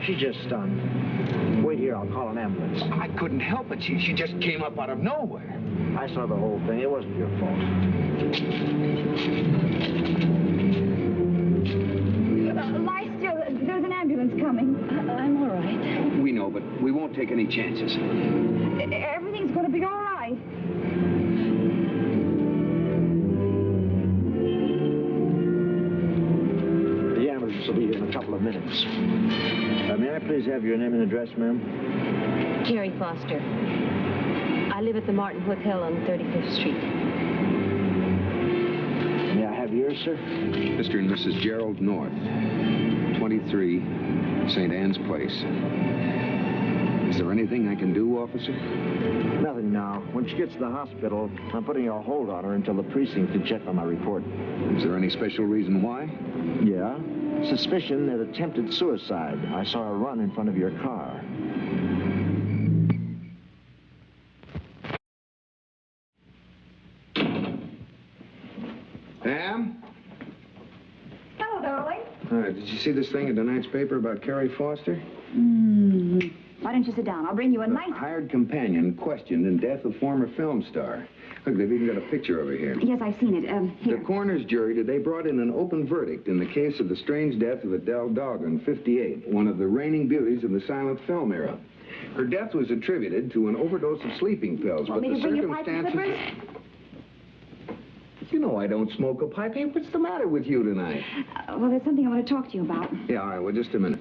She's just stunned. Wait here, I'll call an ambulance. I couldn't help it. She just came up out of nowhere. I saw the whole thing. It wasn't your fault. Lie still. There's an ambulance coming. I'm all right. We know, but we won't take any chances. Everything's going to be all right. The ambulance will be here in a couple of minutes. May I please have your name and address, ma'am? Carrie Foster. I live at the Martin Hotel on 35th Street. May I have yours, sir? Mr. and Mrs. Gerald North, 23 St. Anne's Place. Is there anything I can do, officer? Nothing now. When she gets to the hospital, I'm putting a hold on her until the precinct can check on my report. Is there any special reason why? Yeah. Suspicion of attempted suicide. I saw her run in front of your car. Pam? Hello, darling. Did you see this thing in tonight's paper about Carrie Foster? Why don't you sit down? I'll bring you a nice... Hired companion questioned in death of former film star. Look, they've even got a picture over here. Yes, I've seen it. Here. The coroner's jury today brought in an open verdict in the case of the strange death of Adele Dahlgren, 58, one of the reigning beauties of the silent film era. Her death was attributed to an overdose of sleeping pills, Want but me the to bring your pipe and circumstances... You know I don't smoke a pipe. Hey, what's the matter with you tonight? Well, there's something I want to talk to you about. Yeah, all right, well, just a minute.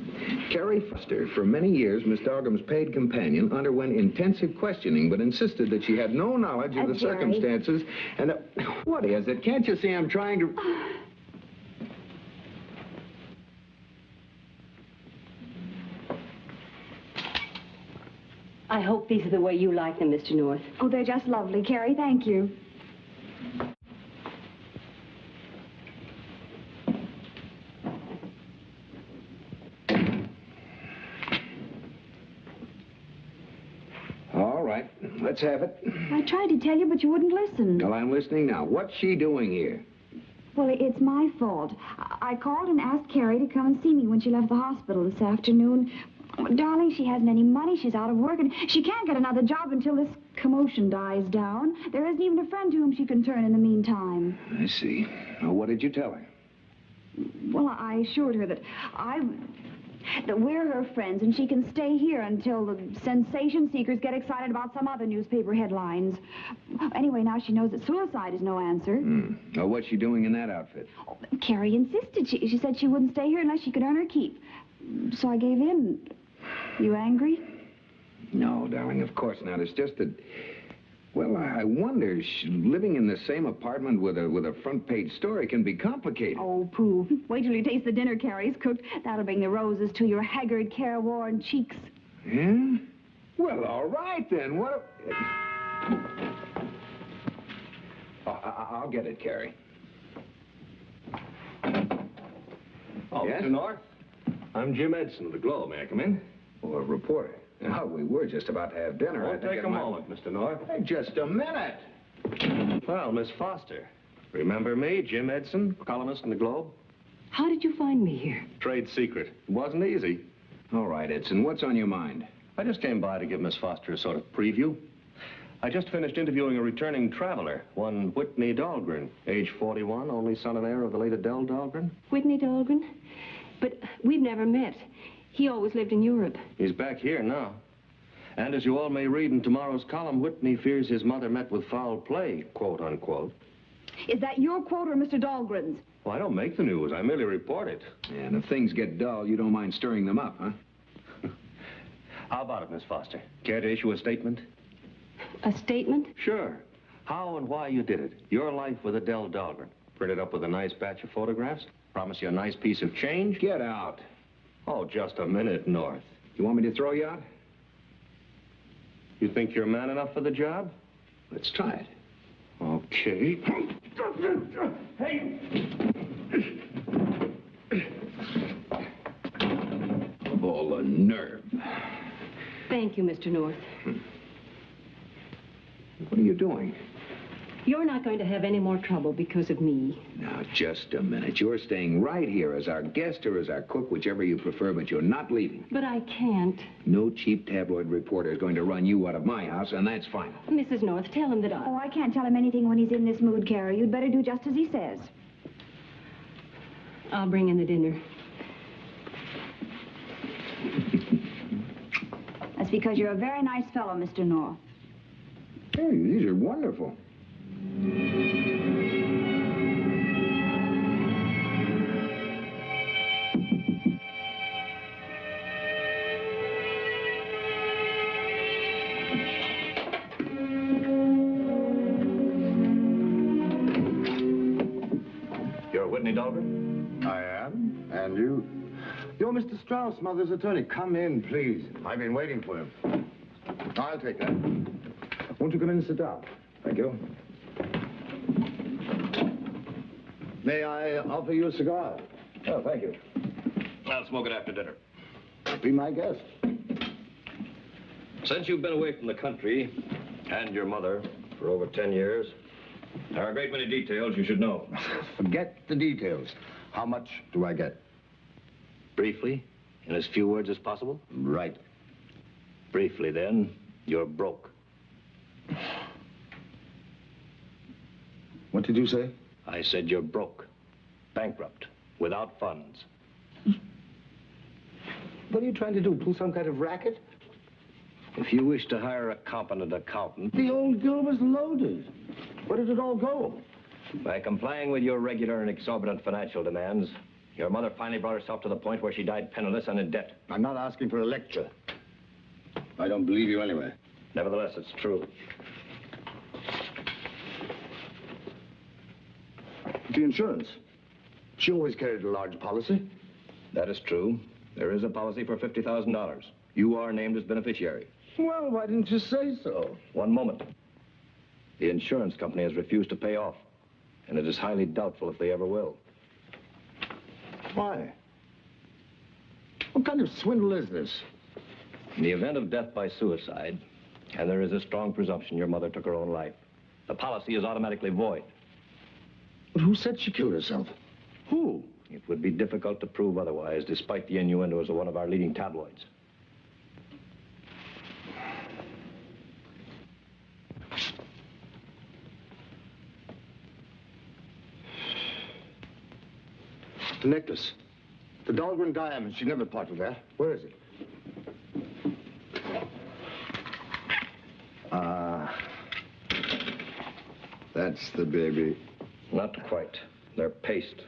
Carrie Foster, for many years, Miss Dahlgren's paid companion, underwent intensive questioning, but insisted that she had no knowledge of the Jerry. circumstances. And what is it? Can't you see I'm trying to... I hope these are the way you like them, Mr. North. Oh, they're just lovely, Carrie. Thank you. All right, let's have it. I tried to tell you, but you wouldn't listen. Well, I'm listening now. What's she doing here? Well, it's my fault. I called and asked Carrie to come and see me when she left the hospital this afternoon. Darling, she hasn't any money. She's out of work, and she can't get another job until this commotion dies down. There isn't even a friend to whom she can turn in the meantime. I see. Well, what did you tell her? Well, I assured her that we're her friends, and she can stay here until the sensation seekers get excited about some other newspaper headlines. Anyway, now she knows that suicide is no answer. Well, what's she doing in that outfit? Oh, Carrie insisted. She said she wouldn't stay here unless she could earn her keep. So I gave in. You angry? No, darling, of course not. It's just that... Well, I wonder, living in the same apartment with a front-page story can be complicated. Oh, Pooh. Wait till you taste the dinner Carrie's cooked. That'll bring the roses to your haggard, careworn cheeks. Yeah? Well, all right, then. What... I'll get it, Carrie. Oh, Yes? Mr. North? I'm Jim Edson of the Globe. May I come in? Oh, a reporter. Oh, we were just about to have dinner. Won't take a moment, Mr. North. Hey, just a minute. Well, Miss Foster. Remember me, Jim Edson, columnist in the Globe? How did you find me here? Trade secret. It wasn't easy. All right, Edson, what's on your mind? I just came by to give Miss Foster a sort of preview. I just finished interviewing a returning traveler, one Whitney Dahlgren, age 41, only son and heir of the late Adele Dahlgren. Whitney Dahlgren? But we've never met. He always lived in Europe. He's back here now. And as you all may read in tomorrow's column, Whitney fears his mother met with foul play, quote unquote. Is that your quote or Mr. Dahlgren's? Well, I don't make the news. I merely report it. And if things get dull, you don't mind stirring them up, huh? How about it, Miss Foster? Care to issue a statement? A statement? Sure. How and why you did it. Your life with Adele Dahlgren. Print it up with a nice batch of photographs. Promise you a nice piece of change. Get out. Oh, just a minute, North. You want me to throw you out? You think you're man enough for the job? Let's try it. Okay. All the nerve. Thank you, Mr. North. What are you doing? You're not going to have any more trouble because of me. Now, just a minute. You're staying right here as our guest or as our cook, whichever you prefer, but you're not leaving. But I can't. No cheap tabloid reporter is going to run you out of my house, and that's final. Mrs. North, tell him that Oh, I can't tell him anything when he's in this mood, Carrie. You'd better do just as he says. I'll bring in the dinner. That's because you're a very nice fellow, Mr. North. Hey, these are wonderful. You're Whitney Dahlgren? I am. And you? You're Mr. Strauss, mother's attorney. Come in, please. I've been waiting for him. I'll take that. Won't you come in and sit down? Thank you. May I offer you a cigar? Oh, thank you. I'll smoke it after dinner. Be my guest. Since you've been away from the country and your mother for over 10 years, there are a great many details you should know. Forget the details. How much do I get? Briefly, in as few words as possible. Right. Briefly, then, you're broke. What did you say? I said you're broke, bankrupt, without funds. What are you trying to do? Pull some kind of racket? If you wish to hire a competent accountant, The old girl was loaded. Where did it all go? by complying with your regular and exorbitant financial demands, your mother finally brought herself to the point where she died penniless and in debt. I'm not asking for a lecture. I don't believe you anyway. Nevertheless, it's true. The insurance. She always carried a large policy. That is true. There is a policy for $50,000. You are named as beneficiary. Well, why didn't you say so? One moment. The insurance company has refused to pay off, and it is highly doubtful if they ever will. Why? What kind of swindle is this? In the event of death by suicide, and there is a strong presumption your mother took her own life, the policy is automatically void. But who said she killed herself? Who? It would be difficult to prove otherwise, despite the innuendos of one of our leading tabloids. The necklace. The Dahlgren diamond. She never parted that. Where is it? That's the baby. Not quite. They're paste.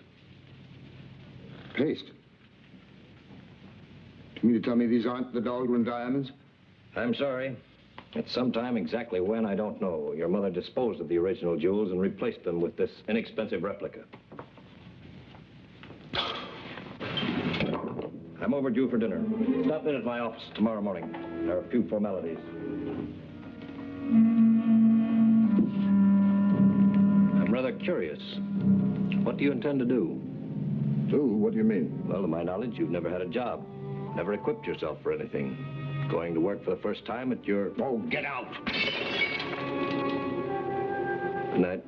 Paste. You mean to tell me these aren't the Dahlgren diamonds? I'm sorry. At some time, exactly when, I don't know. Your mother disposed of the original jewels and replaced them with this inexpensive replica. I'm overdue for dinner. Stop in at my office tomorrow morning. There are a few formalities. I'm rather curious. What do you intend to do? Do? What do you mean? Well, to my knowledge, you've never had a job. Never equipped yourself for anything. Going to work for the first time at your... Oh, get out! Good night.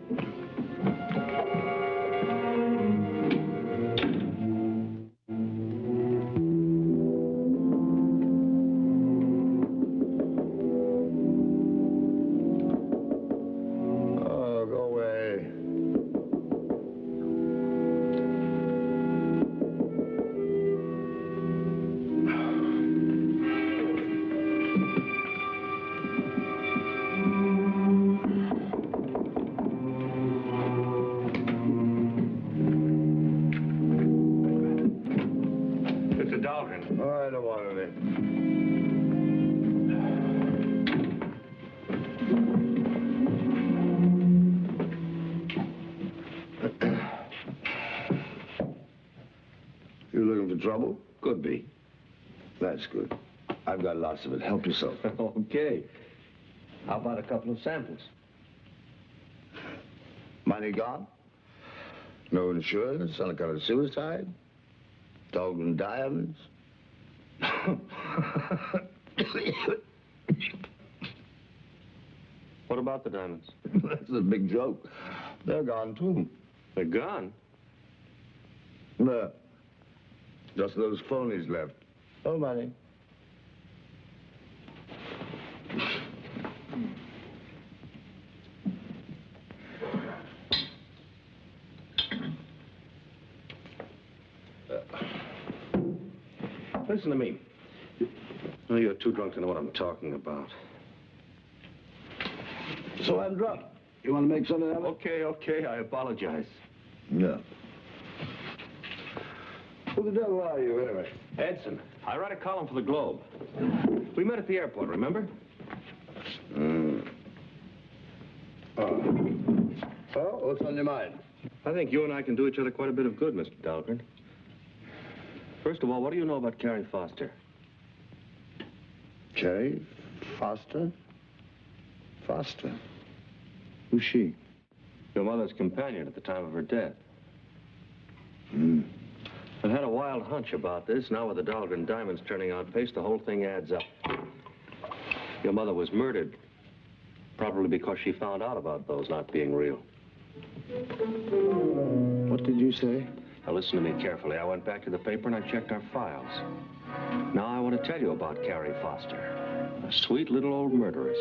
Oh, go away. Mr. Dahlgren. Oh, I don't want any. You looking for trouble? Could be. That's good. I've got lots of it. Help yourself. Okay. How about a couple of samples? Money gone? No insurance on account of suicide? Stolen diamonds? What about the diamonds? That's a big joke. They're gone, too. They're gone. There. Just those phonies left. No money. Listen to me. No, you're too drunk to know what I'm talking about. So I'm drunk. You want to make something of it? Okay, I apologize. Yeah. Who the devil are you, anyway? Edson, I write a column for the Globe. We met at the airport, remember? Oh, what's on your mind? I think you and I can do each other quite a bit of good, Mr. Dahlgren. First of all, what do you know about Carrie Foster? Carrie Foster? Foster? Who's she? Your mother's companion at the time of her death. I've had a wild hunch about this. Now with the Dahlgren diamonds turning out pace, the whole thing adds up. Your mother was murdered. Probably because she found out about those not being real. What did you say? Now listen to me carefully. I went back to the paper and I checked our files. Now I want to tell you about Carrie Foster. A sweet little old murderess.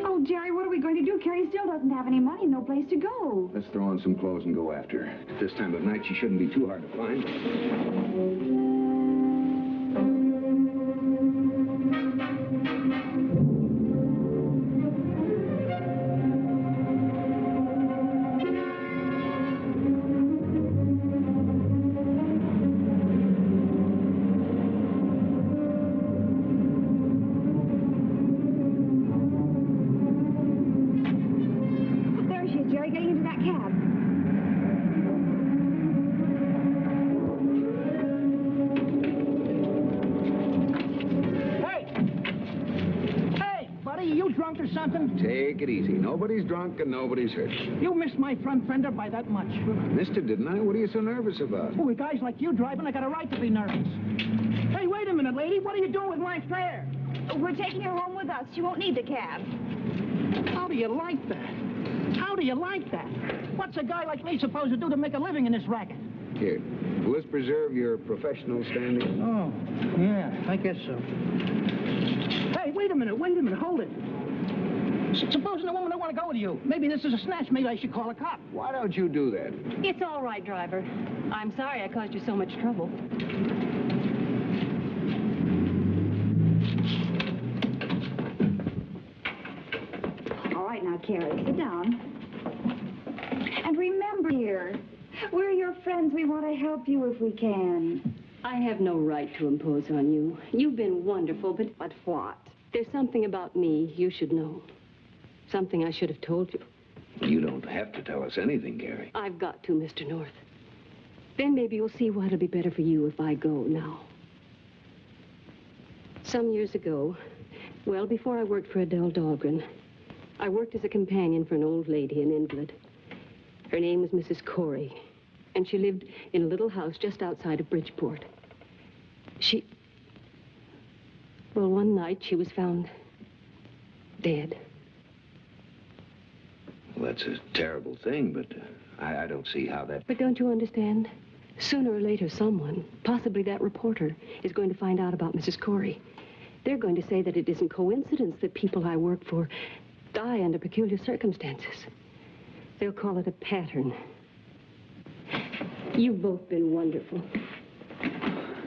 Oh, Jerry, what are we going to do? Carrie still doesn't have any money, no place to go. Let's throw on some clothes and go after her. At this time of night, she shouldn't be too hard to find. Take it easy. Nobody's drunk and nobody's hurt. You missed my front fender by that much. Missed it, didn't I? What are you so nervous about? Oh, with guys like you driving, I got a right to be nervous. Hey, wait a minute, lady. What are you doing with my fare? We're taking her home with us. She won't need the cab. How do you like that? How do you like that? What's a guy like me supposed to do to make a living in this racket? Here, will this preserve your professional standing? Oh, yeah, I guess so. Hey, wait a minute, hold it. Supposing the woman don't want to go with you. Maybe this is a snatch. Maybe I should call a cop. Why don't you do that? It's all right, driver. I'm sorry I caused you so much trouble. All right, now, Carrie, sit down. And remember, dear, we're your friends. We want to help you if we can. I have no right to impose on you. You've been wonderful, but... But what? There's something about me you should know. Something I should have told you. You don't have to tell us anything, Carrie. I've got to, Mr. North. Then maybe you'll see why it'll be better for you if I go now. Some years ago, well, before I worked for Adele Dahlgren, I worked as a companion for an old lady, an invalid. Her name was Mrs. Corey, and she lived in a little house just outside of Bridgeport. Well, one night she was found dead. Well, that's a terrible thing, but I don't see how that... But don't you understand? Sooner or later, someone, possibly that reporter, is going to find out about Mrs. Corey. They're going to say that it isn't coincidence that people I work for die under peculiar circumstances. They'll call it a pattern. You've both been wonderful.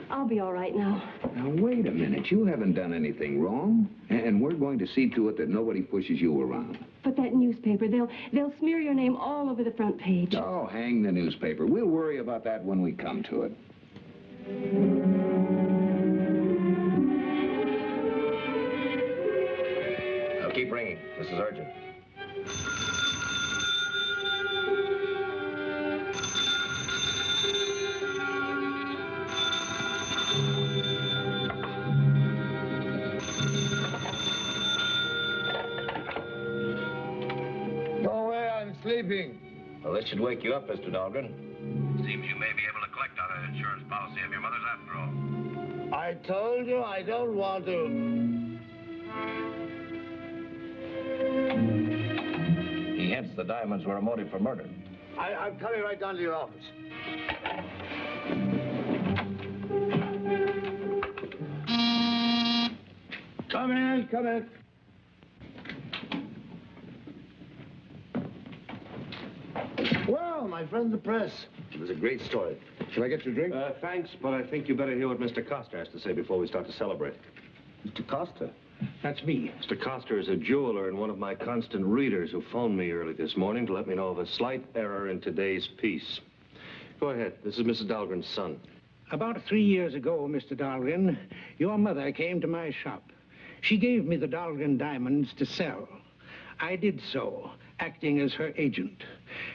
I'll be all right now. Now, wait a minute. You haven't done anything wrong. And we're going to see to it that nobody pushes you around. But that newspaper, they'll smear your name all over the front page. Oh, hang the newspaper. We'll worry about that when we come to it. Now keep ringing. This is urgent. Go away, I'm sleeping. Well, this should wake you up, Mr. Dahlgren. Seems you may be able to collect on an insurance policy of your mother's after all. I told you I don't want to. He hints the diamonds were a motive for murder. I'm coming right down to your office. Come in, come in. Well, my friend the press. It was a great story. Shall I get you a drink? Thanks, but I think you better hear what Mr. Coster has to say before we start to celebrate. Mr. Costa. That's me. Mr. Coster is a jeweler and one of my constant readers who phoned me early this morning to let me know of a slight error in today's piece. Go ahead. This is Mrs. Dahlgren's son. About 3 years ago, Mr. Dahlgren, your mother came to my shop. She gave me the Dahlgren diamonds to sell. I did so, acting as her agent.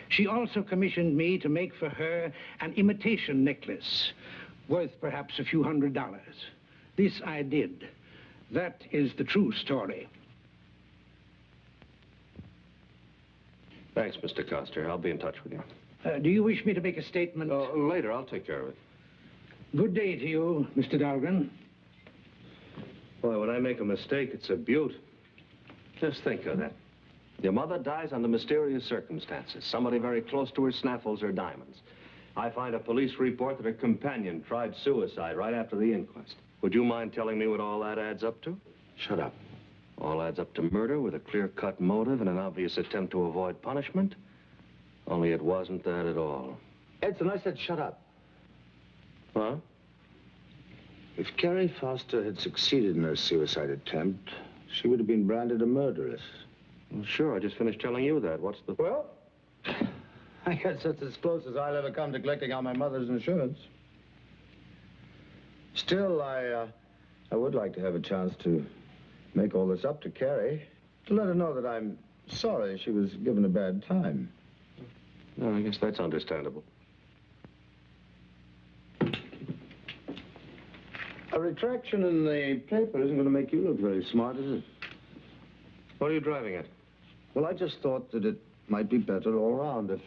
She also commissioned me to make for her an imitation necklace, worth perhaps a few $100. This I did. That is the true story. Thanks, Mr. Coster. I'll be in touch with you. Do you wish me to make a statement? Later. I'll take care of it. Good day to you, Mr. Dahlgren. Boy, when I make a mistake, it's a beaut. Just think of that. Your mother dies under mysterious circumstances. Somebody very close to her snaffles her diamonds. I find a police report that her companion tried suicide right after the inquest. Would you mind telling me what all that adds up to? Shut up. All adds up to murder with a clear-cut motive and an obvious attempt to avoid punishment. Only it wasn't that at all. Edson, I said shut up. Huh? If Carrie Foster had succeeded in her suicide attempt, she would have been branded a murderess. Well, sure. I just finished telling you that. What's the... Well, I guess that's as close as I'll ever come to collecting on my mother's insurance. Still, I would like to have a chance to make all this up to Carrie, to let her know that I'm sorry she was given a bad time. No, I guess that's understandable. A retraction in the paper isn't going to make you look very smart, is it? What are you driving at? Well, I just thought that it might be better all around if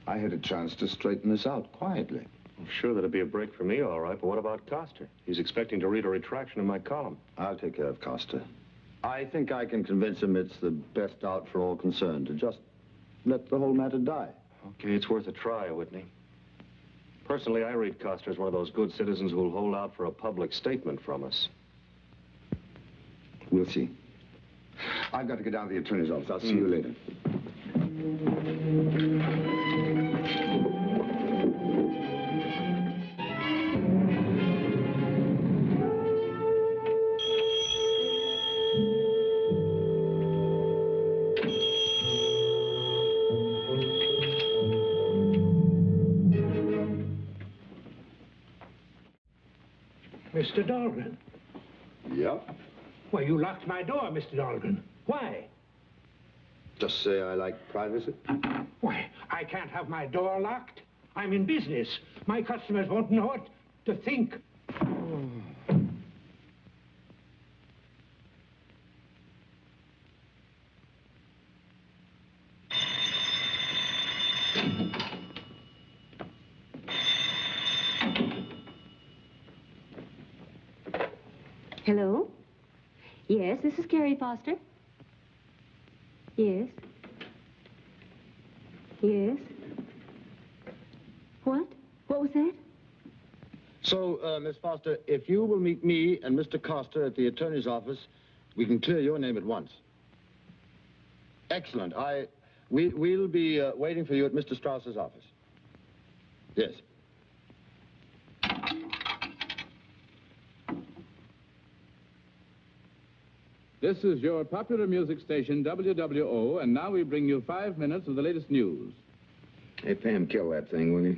I had a chance to straighten this out quietly. I'm sure that'd be a break for me, all right, but what about Coster? He's expecting to read a retraction in my column. I'll take care of Costa. I think I can convince him it's the best out for all concerned to just let the whole matter die. Okay, it's worth a try, Whitney. Personally, I read Coster as one of those good citizens who'll hold out for a public statement from us. We'll see. I've got to get down to the attorney's office. I'll see you later. Mr. Dahlgren. Yep. Well, you locked my door, Mr. Dahlgren. Why? Just say I like privacy. Why, I can't have my door locked. I'm in business. My customers won't know what to think. Hello? Yes, this is Carrie Foster. Yes. Yes. What? What was that? So, Miss Foster, if you will meet me and Mr. Costa at the attorney's office, we can clear your name at once. Excellent. We'll be waiting for you at Mr. Strauss's office. Yes. This is your popular music station, WWO, and now we bring you 5 minutes of the latest news. Hey, Pam, kill that thing, will you?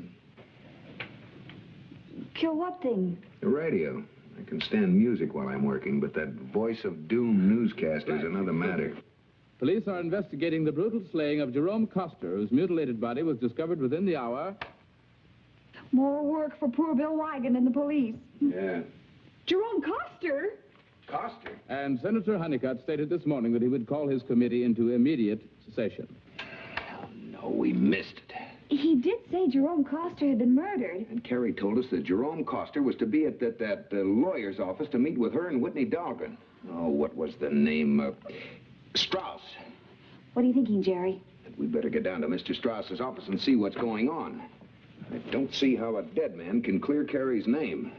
Kill what thing? The radio. I can stand music while I'm working, but that voice of doom newscaster is another matter. Police are investigating the brutal slaying of Jerome Coster, whose mutilated body was discovered within the hour. More work for poor Bill Wigan and the police. Yeah. Jerome Coster? Coster? And Senator Honeycutt stated this morning that he would call his committee into immediate session. Oh, no, we missed it. He did say Jerome Coster had been murdered. And Carrie told us that Jerome Coster was to be at that lawyer's office to meet with her and Whitney Dahlgren. Oh, what was the name? Strauss. What are you thinking, Jerry? We better get down to Mr. Strauss's office and see what's going on. I don't see how a dead man can clear Carrie's name.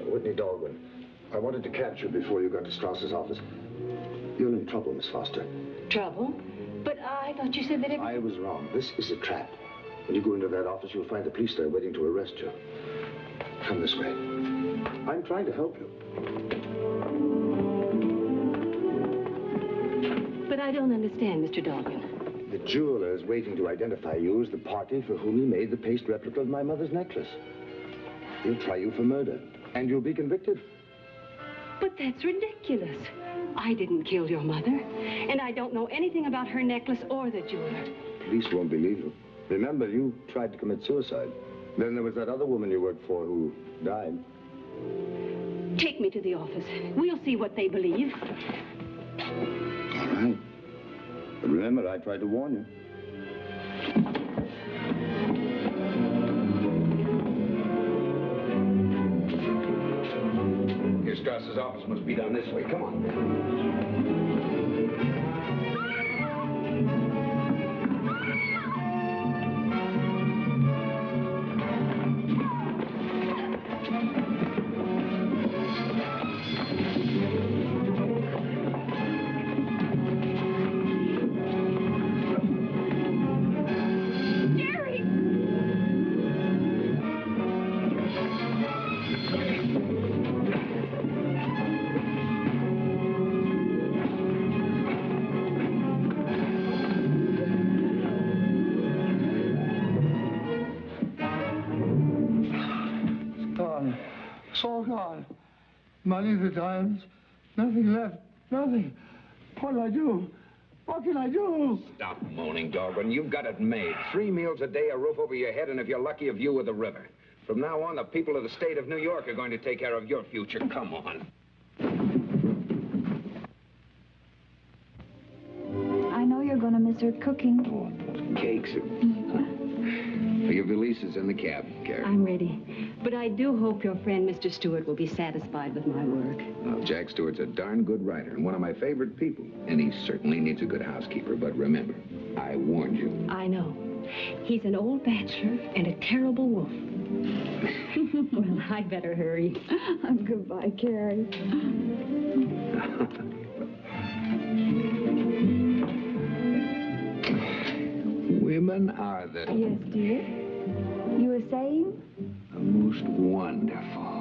Whitney Dahlgren. I wanted to catch you before you got to Strauss's office. You're in trouble, Miss Foster. Trouble? But I thought you said that it... I was wrong. This is a trap. When you go into that office, you'll find the police there waiting to arrest you. Come this way. I'm trying to help you. But I don't understand, Mr. Dahlgren. The jeweler is waiting to identify you as the party for whom he made the paste replica of my mother's necklace. He'll try you for murder, and you'll be convicted. But that's ridiculous. I didn't kill your mother, and I don't know anything about her necklace or the jeweler. Police won't believe you. Remember, you tried to commit suicide. Then there was that other woman you worked for who died. Take me to the office. We'll see what they believe. All right. But remember, I tried to warn you. Strauss's office must be down this way. Come on. Money, the diamonds, nothing left, nothing. What do I do? What can I do? Stop moaning, Dahlgren. You've got it made. 3 meals a day, a roof over your head, and if you're lucky, a view of the river. From now on, the people of the state of New York are going to take care of your future. Come on. I know you're going to miss her cooking. Oh, those cakes. Your valise is in the cab, Carrie. I'm ready. But I do hope your friend, Mr. Stewart, will be satisfied with my work. Well, Jack Stewart's a darn good writer and one of my favorite people. And he certainly needs a good housekeeper. But remember, I warned you. I know. He's an old bachelor and a terrible wolf. Well, I'd better hurry. Goodbye, Carrie. Women are the... Yes, dear. You were saying? The most wonderful.